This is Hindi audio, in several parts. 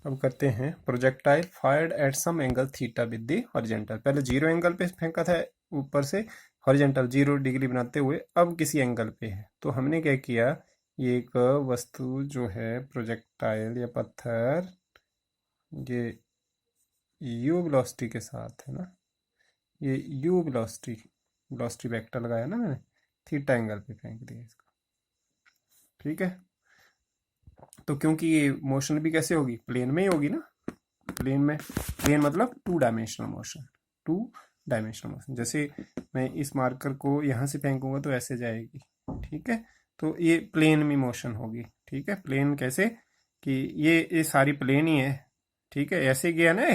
अब करते हैं projectile fired at some angle theta with the horizontal. पहले जीरो एंगल पे फेंका था ऊपर से, हॉरिजेंटल 0 डिग्री बनाते हुए, अब किसी एंगल पे है। तो हमने क्या किया, ये एक वस्तु जो है प्रोजेक्टाइल या पत्थर, ये यू वेलोसिटी के साथ है ना, ये यू वेलोसिटी वेक्टर लगाया ना मैंने, थीटा एंगल पे फेंक दिया इसको। ठीक है, तो क्योंकि ये मोशन भी कैसे होगी, प्लेन में ही होगी ना, प्लेन में, प्लेन मतलब 2 डायमेंशनल मोशन, 2 डायमेंशनल मोशन। जैसे मैं इस मार्कर को यहाँ से फेंकूंगा तो ऐसे जाएगी। ठीक है, तो ये प्लेन में मोशन होगी। ठीक है, प्लेन कैसे कि ये सारी प्लेन ही है। ठीक है, ऐसे गया ना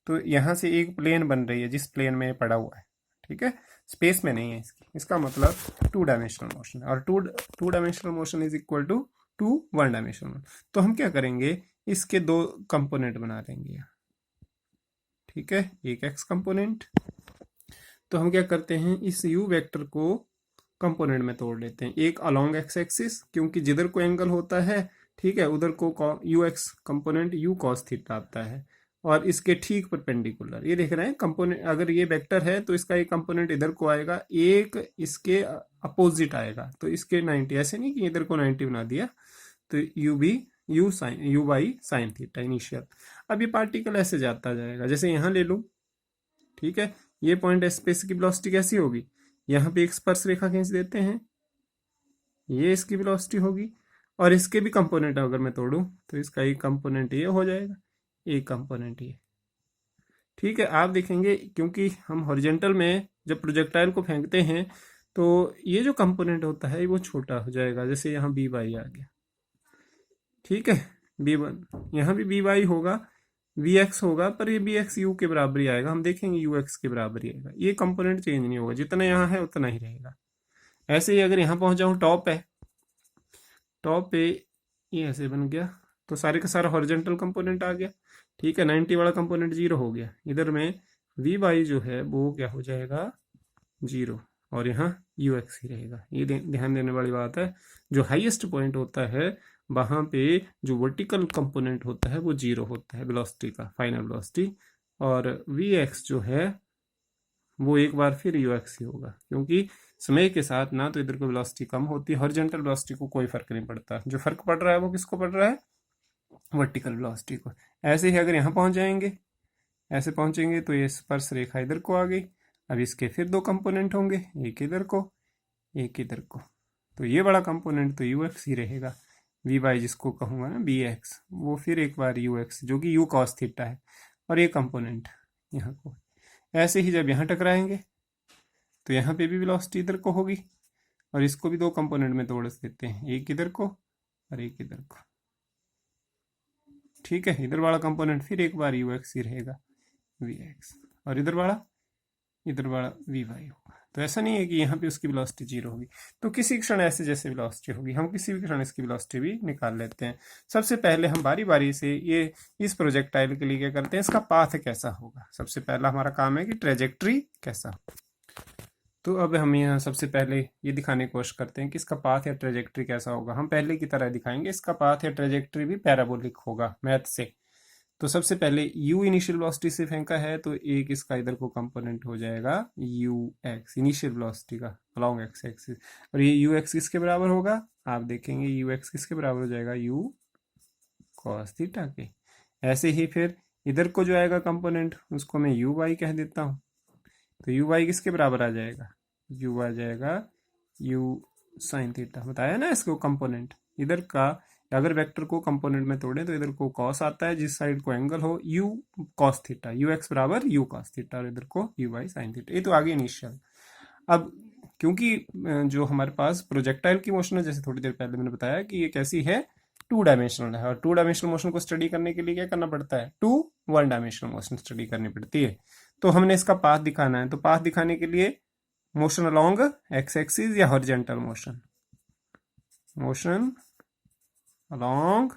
तो यहाँ से एक प्लेन बन रही है जिस प्लेन में पड़ा हुआ है। ठीक है, स्पेस में नहीं है इसका मतलब 2 डायमेंशनल मोशन, और two dimensional motion is equal to 1 dimensional. तो हम क्या करेंगे, इसके 2 कंपोनेंट बना लेंगे। ठीक है, एक एक्स कंपोनेंट, तो हम क्या करते हैं, इस यू वेक्टर को कंपोनेंट में तोड़ लेते हैं। एक अलोंग एक्स एक्सिस, क्योंकि जिधर को एंगल होता है, ठीक है, उधर को you x component you cos theta आता है, और इसके ठीक परपेंडिकुलर। ये देख रहे हैं कंपोनेंट, अगर ये वेक्टर है तो इसका एक कंपोनेंट इधर को आएगा, एक इसके अपोजिट आएगा, तो इसके 90, ऐसे नहीं कि इधर को 90 बना दिया, तो you by sine theta initial. अब ये पार्टिकल ऐसे जाता जाएगा, जैसे यहाँ ले लूँ। ठीक है, ये पॉइंट एस पे इसकी वेलोसिटी कैसी होगी, यहाँ पे एक स्पर्श रेखा खींच देते हैं, ये इसकी वेलोसिटी होगी, और इसके भी कंपोनेंट अगर मैं तोड़ूं तो इसका एक कंपोनेंट ये हो जाएगा, एक कंपोनेंट ये। ठीक है, आप देखेंगे क्योंकि हम हॉरिजेंटल में जब प्रोजेक्टाइल को फेंकते हैं तो ये जो कंपोनेंट होता है वो छोटा हो जाएगा, जैसे यहाँ बी वाई आ गया। ठीक है, बी वन, यहाँ भी बी वाई होगा, वी एक्स होगा, पर ये बी एक्स यू के बराबर ही आएगा, हम देखेंगे यू एक्स के बराबर ही आएगा, ये कंपोनेंट चेंज नहीं होगा, जितना यहाँ है उतना ही रहेगा। ऐसे ही अगर यहाँ पहुंच जाऊँ, टॉप है, टॉप पे ये ऐसे बन गया, तो सारे का सारा हॉरिजेंटल कंपोनेंट आ गया। ठीक है, 90 वाला कंपोनेंट 0 हो गया, इधर में वी वाई जो है वो क्या हो जाएगा, 0, और यहाँ यू एक्स ही रहेगा। ये ध्यान देने वाली बात है, जो हाईएस्ट पॉइंट होता है वहां पे जो वर्टिकल कंपोनेंट होता है वो 0 होता है वेलोसिटी का, फाइनल वेलोसिटी, और वी एक्स जो है वो एक बार फिर यू एक्स ही होगा, क्योंकि समय के साथ ना तो इधर को वेलोसिटी कम होती है, हॉरिजॉन्टल वेलोसिटी को कोई फर्क नहीं पड़ता, जो फर्क पड़ रहा है वो किसको पड़ रहा है, वर्टिकल वेलोसिटी को। ऐसे ही अगर यहाँ पहुंच जाएंगे, ऐसे पहुंचेंगे तो ये स्पर्श रेखा इधर को आ गई। अब इसके फिर 2 कंपोनेंट होंगे, एक इधर को, एक इधर को, तो ये बड़ा कंपोनेंट तो यू एक्स ही रहेगा, वी वाई जिसको कहूंगा ना बी एक्स, वो फिर एक बार यू एक्स जो कि यू कॉस थीटा है, और ये कंपोनेंट यहाँ को। ऐसे ही जब यहाँ टकराएंगे तो यहाँ पे भी वेलोसिटी इधर को होगी, और इसको भी 2 कंपोनेंट में तोड़ देते हैं, एक इधर को और एक इधर को। ठीक है, इधर वाला कंपोनेंट फिर एक बार यू एक्स ही रहेगा, वी एक्स, और इधर वाला वी वाई होगा। तो ऐसा नहीं है कि यहाँ पे उसकी वेलोसिटी 0 होगी, तो किसी क्षण ऐसे जैसे वेलोसिटी होगी, हम किसी भी क्षण इसकी वेलोसिटी भी निकाल लेते हैं। सबसे पहले हम बारी बारी से ये इस प्रोजेक्टाइल के लिए क्या करते हैं, इसका पाथ कैसा होगा। सबसे पहला हमारा काम है कि ट्रेजेक्ट्री कैसा हो। तो अब हम यहाँ सबसे पहले ये दिखाने की कोशिश करते हैं कि इसका पाथ या ट्रेजेक्ट्री कैसा होगा। हम पहले की तरह दिखाएंगे, इसका पाथ या ट्रेजेक्ट्री भी पैराबोलिक होगा मैथ से। तो सबसे पहले u इनिशियल वेलोसिटी से फेंका है, तो एक इसका इधर को कंपोनेंट हो जाएगा यू एक्स इनिशियल वेलोसिटी का अलोंग एक्स एक्सिस, और ये यू एक्स किसके बराबर होगा, आप देखेंगे यू एक्स किसके बराबर हो जाएगा, यू कॉस थीटा के। ऐसे ही फिर इधर को जो आएगा कंपोनेंट उसको मैं यू वाई कह देता हूँ, तो यू वाई किसके बराबर आ जाएगा, यू आ जाएगा यू साइन थीटा। बताया ना इसको कंपोनेंट, इधर का अगर वेक्टर को कंपोनेंट में तोड़े तो इधर को कॉस आता है, जिस साइड को एंगल हो you cos theta, you x बराबर यू कॉस थीटा, और इधर को यू वाई साइन थीटा। ये तो आगे इनिशियल। अब क्योंकि जो हमारे पास प्रोजेक्टाइल की मोशन है, जैसे थोड़ी देर पहले मैंने बताया कि ये कैसी है, 2 डायमेंशनल है, और 2 डायमेंशनल मोशन को स्टडी करने के लिए क्या करना पड़ता है, 1 डायमेंशनल मोशन स्टडी करनी पड़ती है। तो हमने इसका पाथ दिखाना है, तो पाथ दिखाने के लिए मोशन अलोंग एक्स एक्सिस या horizontal motion along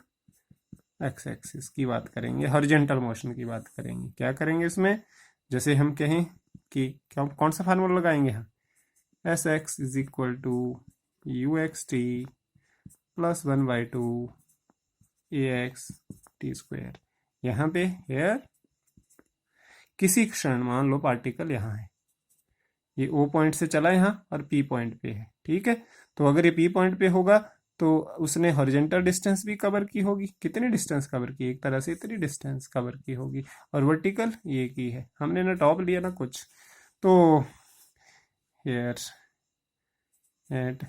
x axis की बात करेंगे, हॉरिजॉन्टल मोशन की बात करेंगे। क्या करेंगे इसमें, जैसे हम कहें कि कौन सा फार्मूला लगाएंगे हम, S X is equal to U X T plus 1/2 A X T square. यहाँ पे हेयर किसी क्षण मान लो पार्टिकल यहाँ है, ये O पॉइंट से चला यहाँ और P पॉइंट पे है, ठीक है। तो अगर ये P पॉइंट पे होगा तो उसने हॉरिजेंटल डिस्टेंस भी कवर की होगी, कितनी डिस्टेंस कवर की, एक तरह से इतनी डिस्टेंस कवर की होगी, और वर्टिकल ये की है, हमने ना टॉप लिया ना कुछ। तो हेयर एट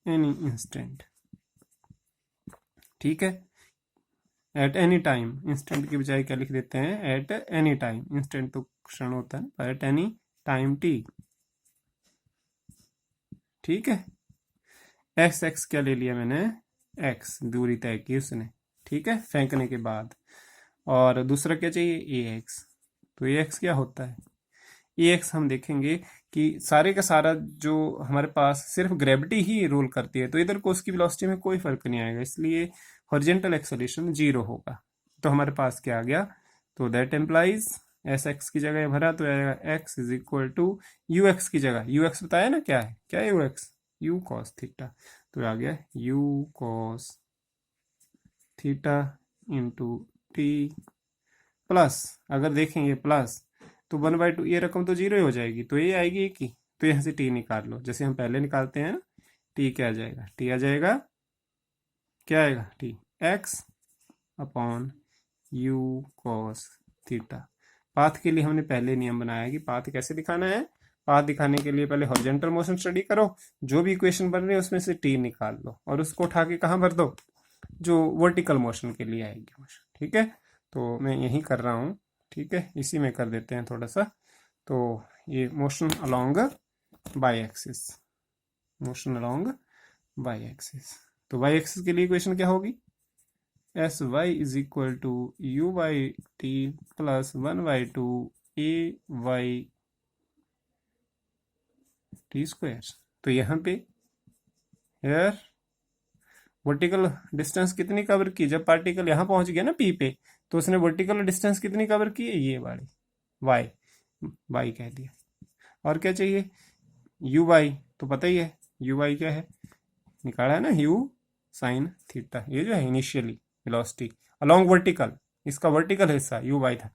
एनी इंस्टेंट, ठीक है, एट एनी टाइम, इंस्टेंट की बजाय क्या लिख देते हैं, एट एनी टाइम, इंस्टेंट तो क्षण होता है, एट एनी टाइम टी, ठीक है। एक्स एक्स क्या ले लिया मैंने, एक्स दूरी तय की उसने, ठीक है, फेंकने के बाद। और दूसरा क्या चाहिए, ए एक्स। तो ए एक्स क्या होता है, ए एक्स हम देखेंगे कि सारे का सारा जो हमारे पास सिर्फ ग्रेविटी ही रोल करती है, तो इधर को उसकी वेलोसिटी में कोई फर्क नहीं आएगा, इसलिए हॉरिजेंटल एक्सेलरेशन 0 होगा। तो हमारे पास क्या आ गया, तो दैट एम्प्लाइज एस एक्स की जगह भरा तो आएगा X is equal to U X की जगह, यू एक्स बताया ना क्या है, क्या है you x, you cos theta, तो आ गया you cos theta into T plus, अगर देखेंगे प्लस तो 1/2, ये रकम तो 0 ही हो जाएगी, तो ये आएगी एक ही, तो यहाँ से टी निकाल लो, जैसे हम पहले निकालते हैं ना, टी क्या आ जाएगा, टी आ जाएगा, क्या आएगा, T x upon you cos theta. Path के लिए हमने पहले नियम बनाया कि पाथ कैसे दिखाना है, पाथ दिखाने के लिए पहले हॉरिजॉन्टल मोशन स्टडी करो, जो भी इक्वेशन बन रही है उसमें से टी निकाल लो और उसको उठा के कहाँ भर दो, जो वर्टिकल मोशन के लिए आएगी मोशन, ठीक है। तो मैं यही कर रहा हूँ, ठीक है, इसी में कर देते हैं थोड़ा सा। तो ये motion along Y axis, motion along Y axis, तो बाई एक्सिस के लिए इक्वेशन क्या होगी, S Y is equal to U Y T plus 1/2 A Y T square. तो यहाँ पे हेयर वर्टिकल डिस्टेंस कितनी कवर की, जब पार्टिकल यहाँ पहुंच गया ना पी पे, तो उसने वर्टिकल डिस्टेंस कितनी कवर की है, ये वाली वाई, वाई कह दिया। और क्या चाहिए, यू वाई, तो पता ही है यू वाई क्या है, निकाला है ना, यू साइन थीटा, ये जो है इनिशियली वेलोसिटी अलोंग वर्टिकल, इसका वर्टिकल हिस्सा यू वाई था।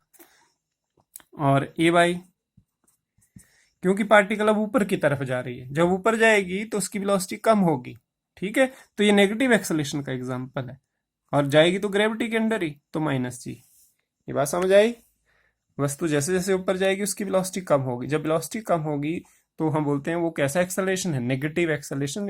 और ए वाई, क्योंकि पार्टिकल अब ऊपर की तरफ जा रही है, जब ऊपर जाएगी तो उसकी वेलोसिटी कम होगी, ठीक है, तो ये नेगेटिव एक्सेलेरेशन का एग्जांपल है, और जाएगी तो ग्रेविटी के अंडर ही, तो माइनस जी। ये बात समझ आई, वस्तु जैसे जैसे ऊपर जाएगी उसकी वेलोसिटी कम होगी, जब वेलोसिटी कम होगी तो हम बोलते हैं वो कैसा एक्सेलरेशन है, नेगेटिव एक्सेलरेशन,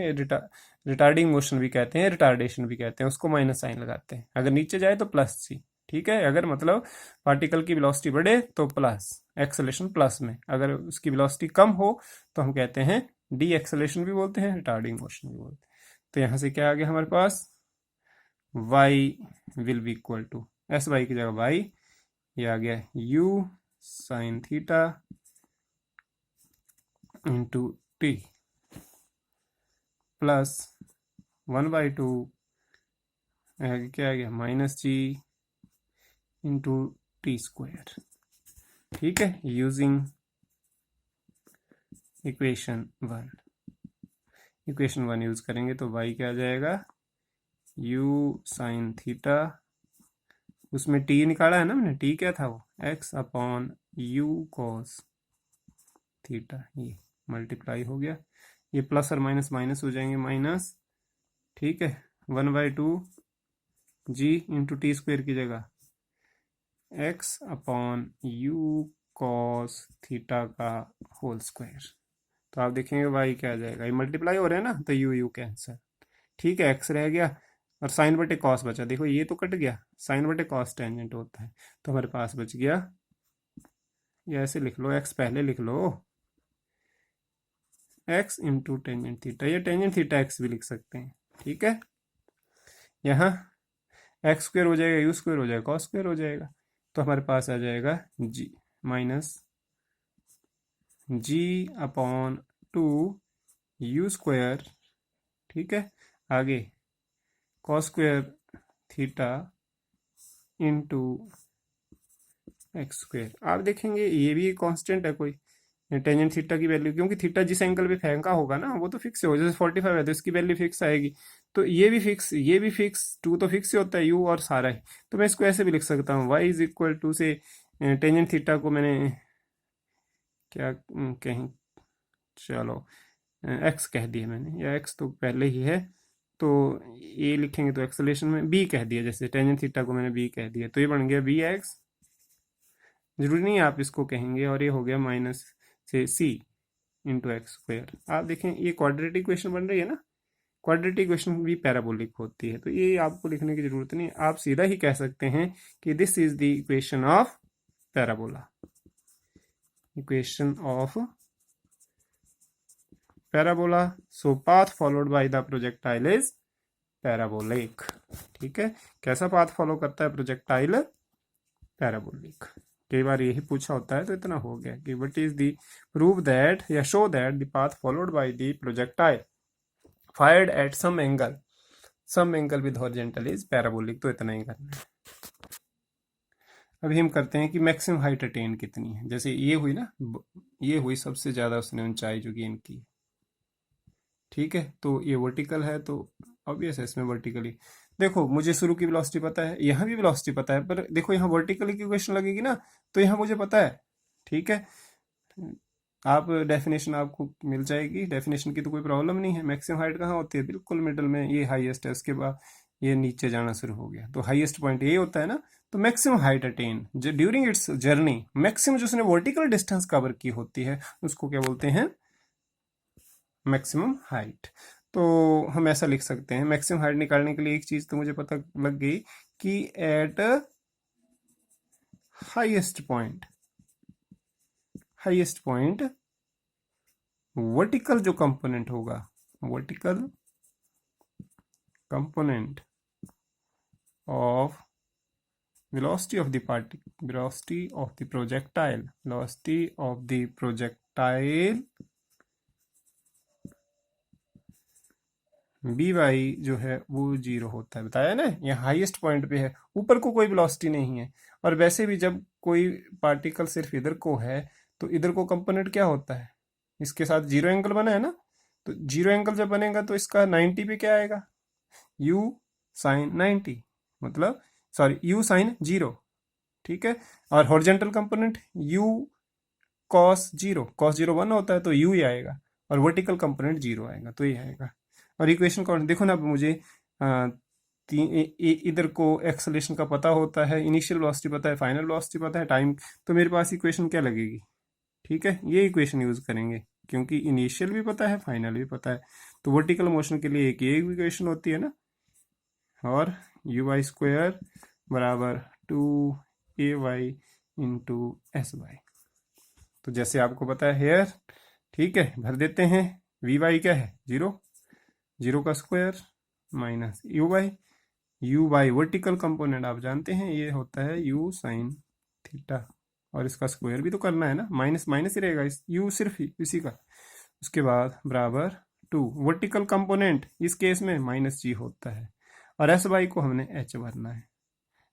रिटार्डिंग मोशन भी कहते हैं, रिटार्डेशन भी कहते हैं, उसको माइनस साइन लगाते हैं, अगर नीचे जाए तो प्लस सी, ठीक है, अगर मतलब पार्टिकल की वेलोसिटी बढ़े तो प्लस एक्सेलरेशन प्लस में, अगर उसकी वेलोसिटी कम हो तो हम कहते हैं डी एक्सेलरेशन भी बोलते हैं, रिटार्डिंग मोशन भी बोलते हैं। तो यहाँ से क्या आ गया हमारे पास, y will be equal to S Y की जगह y, ये आ गया u sine theta into T plus 1/2, क्या आ गया minus G into T square, ठीक है, यूजिंग इक्वेशन 1 यूज करेंगे तो y क्या आ जाएगा, u साइन थीटा, उसमें t निकाला है ना हमने, t क्या था वो, x upon u cos theta, ये मल्टीप्लाई हो गया, ये प्लस और माइनस माइनस हो जाएंगे, माइनस, ठीक है, 1/2 जी इंटू टी स्क्वायर की जगह x upon you cos theta का होल स्क्वायर। तो आप देखेंगे y क्या आ जाएगा, ये मल्टीप्लाई हो रहे हैं ना, तो यू यू कैंसर, ठीक है, x रह गया और साइन बटे कॉस बचा, देखो ये तो कट गया, साइन बटे कॉस टेंजेंट होता है, तो हमारे पास बच गया, ये ऐसे लिख लो, x पहले लिख लो, x इंटू टेंजेंट थीटा, ये टेंजेंट थीटा x भी लिख सकते हैं, ठीक है, यहाँ एक्स स्क्वायर हो जाएगा, यू स्क्वायर हो जाएगा, कॉस स्क्वायर हो जाएगा, तो हमारे पास आ जाएगा g minus g upon 2 u square, ठीक है, आगे cos square theta into x square. आप देखेंगे ये भी कांस्टेंट है कोई, टेंजेंट थीटा की वैल्यू, क्योंकि थीटा जिस एंगल पे फेंका होगा ना वो तो फिक्स हो, जैसे 45 है तो इसकी वैल्यू फिक्स आएगी, तो ये भी फिक्स, ये भी फिक्स, टू तो फिक्स ही होता है, यू और सारा ही। तो मैं इसको ऐसे भी लिख सकता हूँ, y इज इक्वल टू से टेंजेंट थीटा को मैंने क्या कहीं, चलो x कह दिया मैंने, या x तो पहले ही है, तो ये लिखेंगे तो एक्सेलेरेशन में b कह दिया, जैसे टेंजेंट थीटा को मैंने b कह दिया, तो ये बन गया bx, जरूरी नहीं है आप इसको कहेंगे, और ये हो गया माइनस से c इंटू एक्स स्क्वायर। आप देखें ये क्वाड्रेटिक इक्वेशन बन रही है ना, क्वाड्रेटिक इक्वेशन भी पैराबोलिक होती है, तो ये आपको लिखने की जरूरत नहीं, आप सीधा ही कह सकते हैं कि this is the equation of parabola, equation of parabola. So path followed by the projectile is parabolic. ठीक है, कैसा पाथ फॉलो करता है प्रोजेक्टाइल? पैराबोलिक। कई बार यही पूछा होता है, तो इतना हो गया कि what is the prove that या show that the path followed by the projectile fired at some angle with horizontal is parabolic. तो इतना ही करना है। अभी हम करते हैं कि मैक्सिमम हाइट अटेन कितनी है। जैसे ये हुई ना, ये हुई सबसे ज्यादा उसने ऊंचाई जो गेन की, ठीक है, तो ये वर्टिकल है, तो ऑब्वियस है इसमें वर्टिकली। देखो मुझे शुरू की वेलोसिटी पता है, यहाँ भी वेलोसिटी पता है, पर देखो यहाँ वर्टिकली की इक्वेशन लगेगी ना, तो यहाँ मुझे पता है। ठीक है, आप डेफिनेशन आपको मिल जाएगी, डेफिनेशन की तो कोई प्रॉब्लम नहीं है। मैक्सिमम हाइट कहाँ होती है? बिल्कुल मिडल में, ये हाईएस्ट है, उसके बाद ये नीचे जाना शुरू हो गया, तो हाईएस्ट पॉइंट ये होता है ना। तो मैक्सिमम हाइट अटेन जो ड्यूरिंग इट्स जर्नी, मैक्सिमम जो उसने वर्टिकल डिस्टेंस कवर की होती है, उसको क्या बोलते हैं? Maximum height. तो हम ऐसा लिख सकते हैं, मैक्सिमम हाइट निकालने के लिए एक चीज तो मुझे पता लग गई कि एट हाईएस्ट पॉइंट वर्टिकल जो कंपोनेंट होगा, vertical component of velocity of the projectile V Y जो है वो जीरो होता है, बताया ना, यहाँ हाईएस्ट पॉइंट पे है, ऊपर को कोई वेलोसिटी नहीं है। और वैसे भी जब कोई पार्टिकल सिर्फ इधर को है, तो इधर को कंपोनेंट क्या होता है? इसके साथ जीरो एंगल बना है ना, तो जीरो एंगल जब बनेगा तो इसका 90 पे क्या आएगा? u साइन 90, मतलब सॉरी u साइन जीरो। ठीक है, और horizontal component u cos zero 1 होता है, तो u ही आएगा, और वर्टिकल कंपोनेंट जीरो आएगा, तो ये आएगा। और इक्वेशन कौन, देखो ना, अब मुझे इधर को एक्सेलरेशन का पता होता है, इनिशियल वेलोसिटी पता है, फाइनल वेलोसिटी पता है, टाइम, तो मेरे पास इक्वेशन क्या लगेगी? ठीक है, ये इक्वेशन यूज करेंगे, क्योंकि इनिशियल भी पता है, फाइनल भी पता है। तो वर्टिकल मोशन के लिए एक ये इक्वेशन होती है ना, और यू वाई स्क्वायर बराबर 2ay इंटू एस वाई। तो जैसे आपको पता है हेयर, ठीक है, भर देते हैं। वी वाई क्या है? जीरो का square minus U Y vertical component आप जानते हैं, ये होता है यू साइन थीटा, और इसका स्क्वायर भी तो करना है ना, माइनस माइनस ही रहेगा, इस यू सिर्फ इसी का। उसके बाद बराबर 2 वर्टिकल कंपोनेंट, इस केस में माइनस जी होता है, और एस वाई को हमने एच भरना है।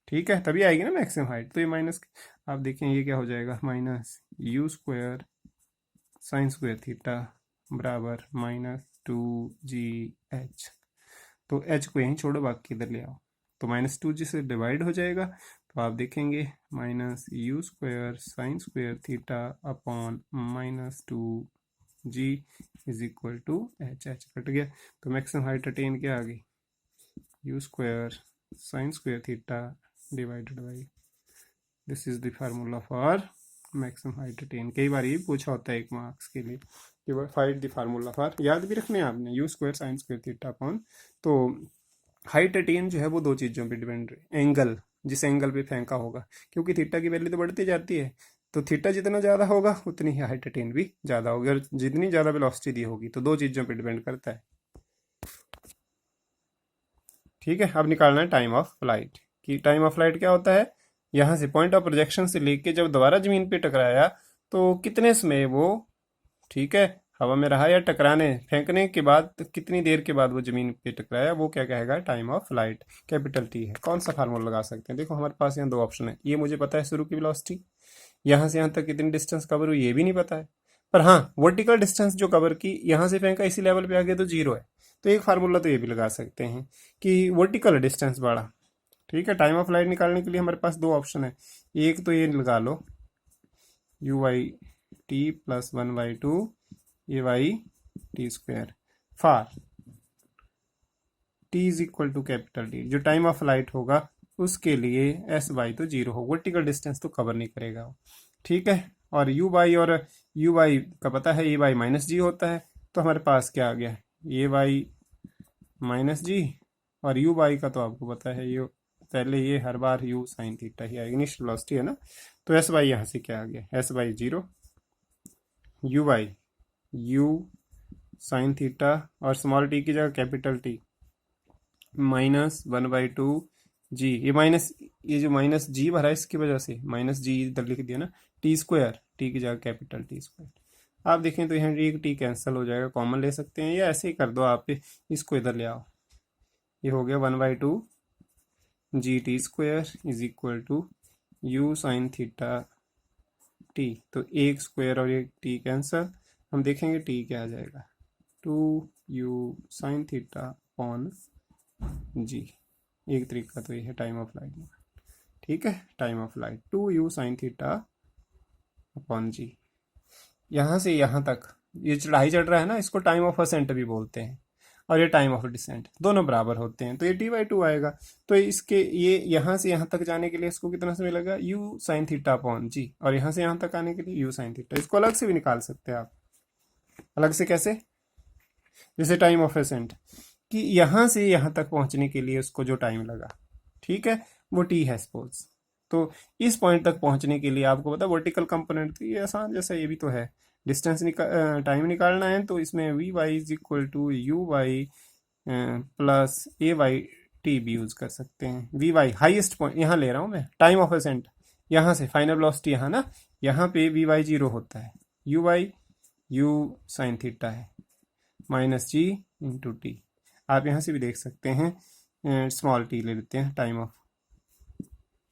ठीक है, तभी आएगी ना मैक्सिमम हाइट। तो ये माइनस, आप देखें ये क्या हो जाएगा, minus U square sine square theta बराबर -2gh। तो h को यहीं छोड़ो, बाकी इधर ले आओ, तो -2 जी से डिवाइड हो जाएगा। तो आप देखेंगे minus U square sine square theta upon -2g is equal to h cut गया। तो मैक्सिमम हाइट अटेन क्या आ गई? U square sine square theta divided by, this is the formula for maximum height attain. कई बार ये पूछा होता है एक मार्क्स के लिए कि फाइंड द फार्मूला फॉर, याद भी रखने हैं आपने, you square sine square theta upon. तो हाइट अटेन जो है वो दो चीज़ों पे डिपेंड है, एंगल, जिस एंगल पे फेंका होगा, क्योंकि थीटा की वैल्यू तो बढ़ती जाती है, तो थीटा जितना ज़्यादा होगा उतनी ही हाइट अटेन भी ज़्यादा होगी, और जितनी ज़्यादा वेलोसिटी दी होगी, तो दो चीज़ों पे डिपेंड करता है। ठीक है, अब निकालना है टाइम ऑफ फ्लाइट। कि टाइम ऑफ फ्लाइट क्या होता है? यहाँ से पॉइंट ऑफ प्रोजेक्शन से लेके जब दोबारा जमीन पे टकराया, तो कितने समय वो, ठीक है, हवा में रहा, या टकराने फेंकने के बाद कितनी देर के बाद वो जमीन पे टकराया, वो क्या कहेगा? Time of flight, capital T है। कौन सा फार्मूला लगा सकते हैं? देखो हमारे पास यहाँ दो ऑप्शन है, ये मुझे पता है शुरू की वेलोसिटी, यहाँ से यहाँ तक कितनी डिस्टेंस कवर हुई ये भी नहीं पता है, पर हाँ वर्टिकल डिस्टेंस जो कवर की यहाँ से फेंका इसी लेवल पे आ गया तो जीरो है। तो एक फार्मूला तो ये भी लगा सकते हैं कि वर्टिकल डिस्टेंस बढ़ा। ठीक है, टाइम ऑफ फ्लाइट निकालने के लिए हमारे पास दो ऑप्शन है। एक तो ये लगा लो u y t plus 1/2 A Y T square for t is equal to capital T. जो टाइम ऑफ फ्लाइट होगा उसके लिए एस बाई तो जीरो हो, वर्टिकल डिस्टेंस तो कवर नहीं करेगा वो। ठीक है, और यू बाई और यू बाई का पता है ए बाई माइनस जी होता है, तो हमारे पास क्या आ गया ए बाई माइनस जी, और यू बाई का तो आपको पता है यू पहले ये हर बार यू साइन थीटा ही आएगी, इनिशियल वेलोसिटी है ना। तो एस बाई यहाँ से क्या आ गया S by zero you by you sine theta और स्मॉल टी की जगह कैपिटल टी -1/2 जी। ये माइनस, ये जो माइनस जी भरा है इसकी वजह से माइनस जी इधर लिख दिया ना, टी स्क्वायर टी की जगह कैपिटल टी स्क्वायर। आप देखें तो यहाँ एक टी कैंसिल हो जाएगा, कॉमन ले सकते हैं या ऐसे ही कर दो आप, इसको इधर ले आओ। ये हो गया 1/2 G T square is equal to U sine theta T. तो एक स्क्वायर और एक टी कैंसिल, हम देखेंगे टी क्या आ जाएगा 2u साइन थीटा अपॉन जी। एक तरीका तो ये है टाइम ऑफ लाइट में। ठीक है, time of flight 2u sine theta upon g. यहाँ से यहाँ तक ये चढ़ाई चढ़ रहा है ना, इसको टाइम ऑफ असेंट भी बोलते हैं, और ये टाइम ऑफ डिसेंट, दोनों बराबर होते हैं, तो ये t/2 आएगा। तो इसके ये यहाँ से यहाँ तक जाने के लिए इसको कितना समय लगा u साइन थीटा अपॉन जी, और यहाँ से यहाँ तक आने के लिए u साइन थीटा। इसको अलग से भी निकाल सकते हैं आप। अलग से कैसे? जैसे टाइम ऑफ असेंट कि यहाँ से यहाँ तक पहुँचने के लिए उसको जो टाइम लगा, ठीक है, वो t है सपोज। तो इस पॉइंट तक पहुँचने के लिए आपको पता वर्टिकल कंपोनेंट, तो ये आसान जैसा ये भी तो है, डिस्टेंस टाइम निकालना है, तो इसमें V Y is equal to U Y plus A Y T भी यूज कर सकते हैं। वी वाई हाइएस्ट पॉइंट यहाँ ले रहा हूँ मैं, टाइम ऑफ असेंट यहाँ से, फाइनल वेलोसिटी यहाँ ना, यहाँ पे वी वाई जीरो होता है, you why you sine theta है माइनस जी इंटू टी। आप यहाँ से भी देख सकते हैं, स्मॉल टी ले लेते हैं टाइम ऑफ,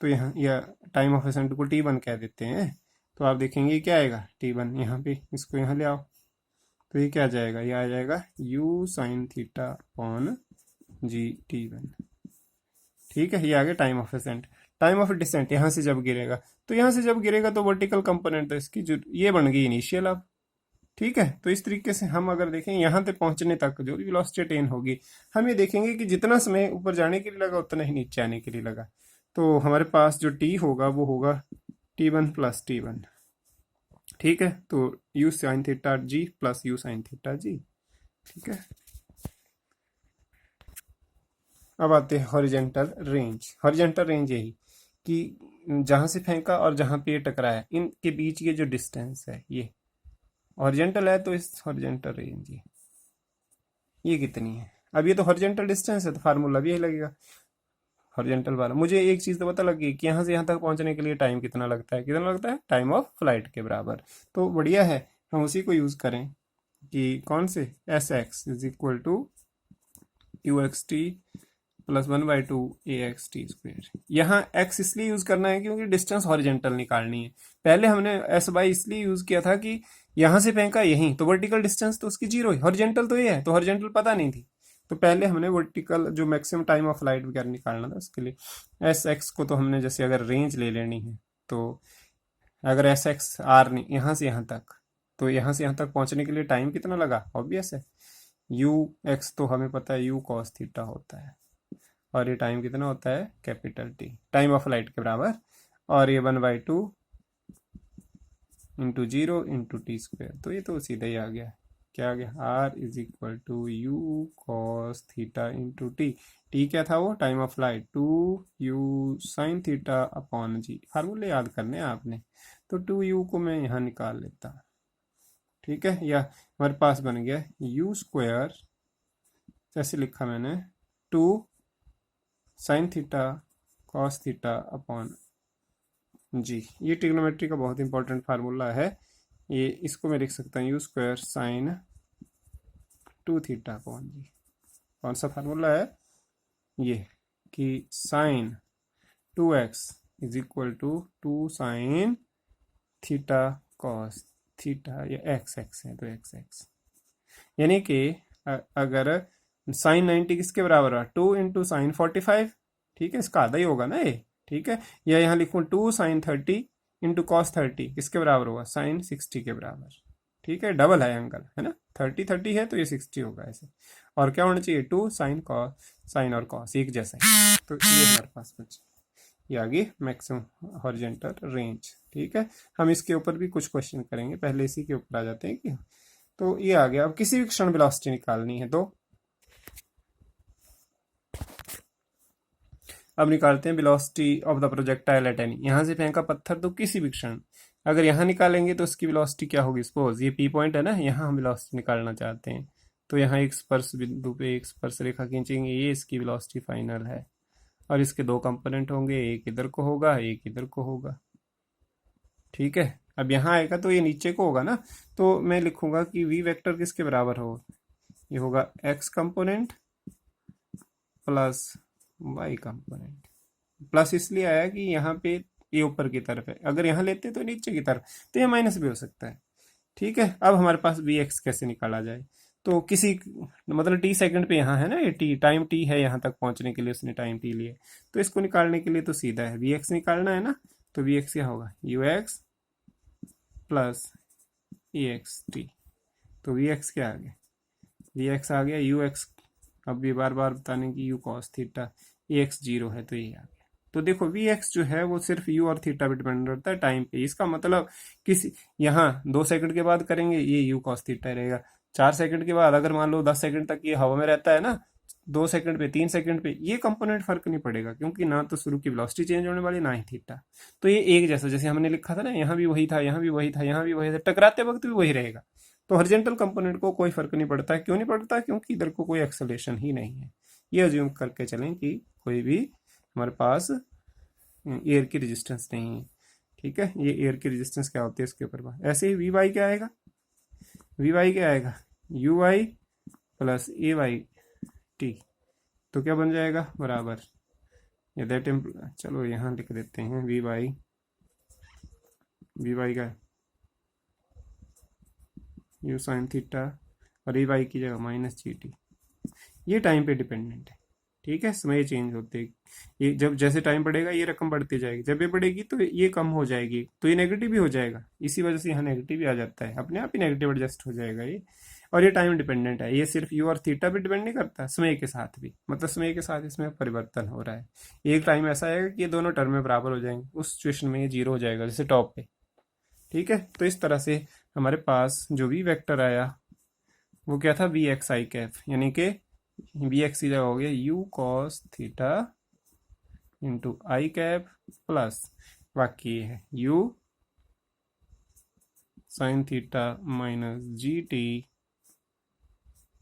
तो यहाँ या टाइम ऑफ असेंट को टी वन कह देते हैं। तो आप देखेंगे क्या आएगा t1, यहाँ पे इसको यहाँ ले आओ, तो ये क्या आ जाएगा, ये आ जाएगा u sine theta upon G t1। ठीक है, ये आ गया time of ascent. Time of descent यहाँ से जब गिरेगा, तो यहाँ से जब गिरेगा तो वर्टिकल कंपोनेंट तो इसकी जो ये बन गई इनिशियल अब। ठीक है, तो इस तरीके से हम अगर देखें यहाँ तक पहुंचने तक जो भी वेलोसिटी अटेन होगी, हम ये देखेंगे कि जितना समय ऊपर जाने के लिए लगा उतना ही नीचे आने के लिए लगा। तो हमारे पास जो t होगा वो होगा t1 प्लस t1। ठीक है, तो u साइन थीटा जी प्लस u साइन थीटा जी। ठीक है, अब आते हैं हॉरिजेंटल रेंज। हॉरिजेंटल रेंज यही कि जहां से फेंका और जहां पे ये टकराया इनके बीच ये जो डिस्टेंस है ये हॉरिजेंटल है, तो इस हॉरिजेंटल रेंज ये कितनी है। अब ये तो हॉरिजेंटल डिस्टेंस है तो फार्मूला भी यही लगेगा हॉरिजेंटल वाला। मुझे एक चीज़ तो पता लगी कि यहाँ से यहाँ तक पहुँचने के लिए टाइम कितना लगता है, कितना लगता है टाइम ऑफ फ्लाइट के बराबर। तो बढ़िया है हम उसी को यूज़ करें कि कौन से S X is equal to U X T plus 1/2 A X T square. यहाँ एक्स इसलिए यूज़ करना है क्योंकि डिस्टेंस हॉरिजेंटल निकालनी है। पहले हमने एस बाई इसलिए यूज़ किया था कि यहाँ से फेंका यहीं, तो वर्टिकल डिस्टेंस तो उसकी जीरो है, हॉरिजेंटल तो ये है, तो हॉरिजेंटल पता नहीं थी, तो पहले हमने वर्टिकल जो मैक्सिमम टाइम ऑफ फ्लाइट वगैरह निकालना था उसके लिए एस एक्स को तो हमने जैसे अगर रेंज ले लेनी है, तो अगर एस एक्स आर यहाँ से यहाँ तक, तो यहाँ से यहाँ तक पहुँचने के लिए टाइम कितना लगा, ऑब्वियस है यू एक्स तो हमें पता है यू कॉस थीटा होता है, और ये टाइम कितना होता है capital T, time of light के बराबर, और ये 1/2 into zero into T square. तो ये तो सीधा ही आ गया, क्या आ गया R is equal to u cos theta into t. T क्या था वो time of flight 2u sine theta upon g. फार्मूले याद करने हैं आपने, तो 2u को मैं यहाँ निकाल लेता। ठीक है, या हमारे पास बन गया यू स्क्वायर, जैसे लिखा मैंने 2 sine theta cos theta upon g. ये ट्रिग्नोमेट्री का बहुत इंपॉर्टेंट फार्मूला है, ये इसको मैं लिख सकता हूँ u square sine 2 theta upon g. कौन सा फार्मूला है ये कि sine 2x is equal to 2 sine theta cos theta या एक्स एक्स है तो एक्स एक्स, यानी कि अगर साइन 90 किसके बराबर है, 2 इंटू साइन 45, ठीक है, इसका आधा ही होगा ना ये, ठीक है, या यहाँ लिखूँ 2 साइन 30 इंटू कॉस 30 किसके बराबर होगा, साइन 60 के बराबर, ठीक है, डबल है एंगल, है ना, 30 30 है तो ये 60 होगा ऐसे, और क्या होना चाहिए 2 साइन कॉस, साइन और कॉस एक जैसा है, तो ये हमारे पास बचा, ये आगे मैक्सिमम हॉरिजॉन्टल रेंज, ठीक है। हम इसके ऊपर भी कुछ क्वेश्चन करेंगे, पहले इसी के ऊपर आ जाते हैं कि, तो ये आ गया। अब किसी भी क्षण वेलोसिटी निकालनी है तो अब निकालते हैं velocity of the projectile at any, यहाँ से फेंका पत्थर तो किसी भी क्षण, अगर यहाँ निकालेंगे तो उसकी वेलोसिटी क्या होगी, सपोज ये पी पॉइंट है ना, यहाँ हम वेलोसिटी निकालना चाहते हैं, तो यहाँ एक स्पर्श बिंदु पे एक स्पर्श रेखा खींचेंगे, ये इसकी वेलोसिटी फाइनल है, और इसके दो कंपोनेंट होंगे, एक इधर को होगा एक इधर को होगा, ठीक है। अब यहाँ आएगा तो ये नीचे को होगा ना, तो मैं लिखूंगा कि वी वेक्टर किसके बराबर हो, ये होगा X component plus Y component, plus इसलिए आया कि यहाँ पे ये ऊपर की तरफ है, अगर यहाँ लेते तो नीचे की तरफ, तो ये माइनस भी हो सकता है, ठीक है। अब हमारे पास वी एक्स कैसे निकाला जाए, तो किसी मतलब टी सेकंड पे यहाँ है ना, ये टी टाइम टी है, यहाँ तक पहुंचने के लिए उसने टाइम टी लिए, तो इसको निकालने के लिए तो सीधा है वी एक्स निकालना है ना, तो वी एक्स क्या होगा you x plus E x T, तो वी एक्स क्या आ गया, वी एक्स आ गया यू एक्स, अब भी बार बार बताने की you cos theta, A x 0 है तो ये आ गया, तो देखो वी एक्स जो है वो सिर्फ यू और थीटा पे डिपेंड रहता है टाइम पे, इसका मतलब किसी यहाँ 2 सेकंड के बाद करेंगे ये यू कॉस थीटा रहेगा, 4 सेकंड के बाद अगर मान लो 10 सेकंड तक ये हवा में रहता है ना, 2 सेकंड पे 3 सेकंड पे ये कंपोनेंट फर्क नहीं पड़ेगा, क्योंकि ना तो शुरू की वेलोसिटी चेंज होने वाली ना ही थीटा, तो ये एक जैसा, जैसे हमने लिखा था ना, यहाँ भी वही था यहाँ भी वही था यहाँ भी वही था, टकराते वक्त भी वही रहेगा, तो हॉरिजॉन्टल कंपोनेंट को कोई फर्क नहीं पड़ता है, क्यों नहीं पड़ता, क्योंकि इधर को कोई एक्सेलेरेशन ही नहीं है, ये अज्यूम करके चलें कि कोई भी हमारे पास एयर की रेजिस्टेंस नहीं है, ठीक है, ये एयर की रेजिस्टेंस क्या होती है इसके ऊपर, ऐसे ही वी वाई क्या आएगा, वी वाई क्या आएगा U Y plus A Y T, तो क्या बन जाएगा बराबर, ये दैट चलो यहाँ लिख देते हैं वी वाई का यू साइन थीटा और ए वाई की जगह माइनस जी टी, ये टाइम पे डिपेंडेंट है, ठीक है, समय चेंज होते ये जब जैसे टाइम बढ़ेगा ये रकम बढ़ती जाएगी, जब ये बढ़ेगी तो ये कम हो जाएगी, तो ये नेगेटिव भी हो जाएगा, इसी वजह से यहाँ नेगेटिव भी आ जाता है, अपने आप ही नेगेटिव एडजस्ट हो जाएगा ये, और ये टाइम डिपेंडेंट है, ये सिर्फ यू और थीटा पे डिपेंड नहीं करता, समय के साथ भी, मतलब समय के साथ इसमें परिवर्तन हो रहा है, एक टाइम ऐसा आएगा कि ये दोनों टर्म में बराबर हो जाएंगे, उस सिचुएशन में ये 0 हो जाएगा जैसे टॉप पे, ठीक है। तो इस तरह से हमारे पास जो वी वेक्टर आया वो क्या था वी एक्स आई कैप, यानी कि वी एक्स की जगह हो गया you cos theta into I cap plus बाकी है you sine theta minus G T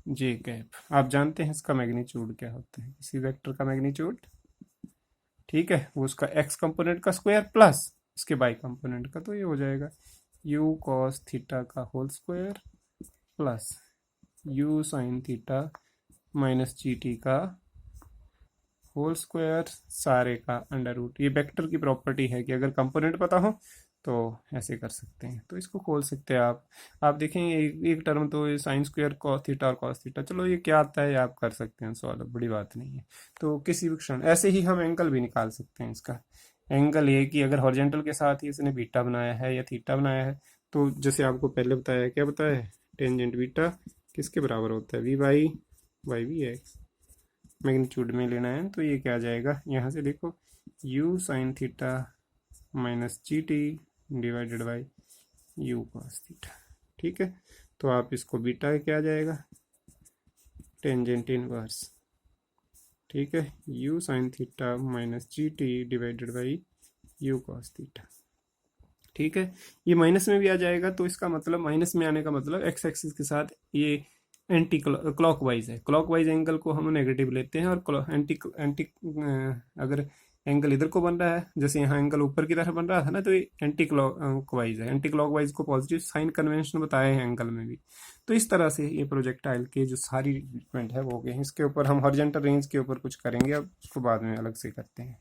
J cap, आप जानते हैं इसका मैग्नीट्यूड क्या होता है, किसी वेक्टर का मैग्नीट्यूड, ठीक है, वो उसका एक्स कंपोनेंट का स्क्वायर प्लस इसके बाई कंपोनेंट का, तो ये हो जाएगा यू कॉस थीटा का whole square plus U sine theta minus G T का होल स्क्वायर सारे का अंडर रूट, ये वेक्टर की प्रॉपर्टी है कि अगर कंपोनेंट पता हो तो ऐसे कर सकते हैं, तो इसको खोल सकते हैं आप देखेंगे एक टर्म तो ये साइन स्क्वायर कॉस थीटा और कॉस थीटा, चलो ये क्या आता है आप कर सकते हैं सॉल्व, बड़ी बात नहीं है। तो किसी भी क्षण ऐसे ही हम एंगल भी निकाल सकते हैं, इसका एंगल ये कि अगर हॉरिजॉन्टल के साथ ही इसने बीटा बनाया है या थीटा बनाया है, तो जैसे आपको पहले बताया, क्या बताया है, टेंजेंट बीटा किसके बराबर होता है V Y by V X, magnitude में लेना है, तो ये क्या आ जाएगा, यहाँ से देखो you sine theta minus G T divided by you cos theta, ठीक है, तो आप इसको बीटा क्या आ जाएगा टेंजेंट इनवर्स, ठीक है, you sine theta minus G T divided by you cos theta, ठीक है, ये माइनस में भी आ जाएगा, तो इसका मतलब माइनस में आने का मतलब एक्स एक्सिस के साथ ये एंटी क्लॉकवाइज है, क्लॉकवाइज एंगल को हम नेगेटिव लेते हैं, और एंटी एंटी अगर एंगल इधर को बन रहा है, जैसे यहाँ एंगल ऊपर की तरफ बन रहा था ना, तो ये एंटी क्लॉकवाइज है, एंटी क्लॉकवाइज को पॉजिटिव साइन कन्वेंशन बताए हैं एंगल में भी, तो इस तरह से ये प्रोजेक्टाइल के जो सारी ट्रीटमेंट है वो हो गए हैं, इसके ऊपर हम हॉरिजॉन्टल रेंज के ऊपर कुछ करेंगे, अब उसको बाद में अलग से करते हैं।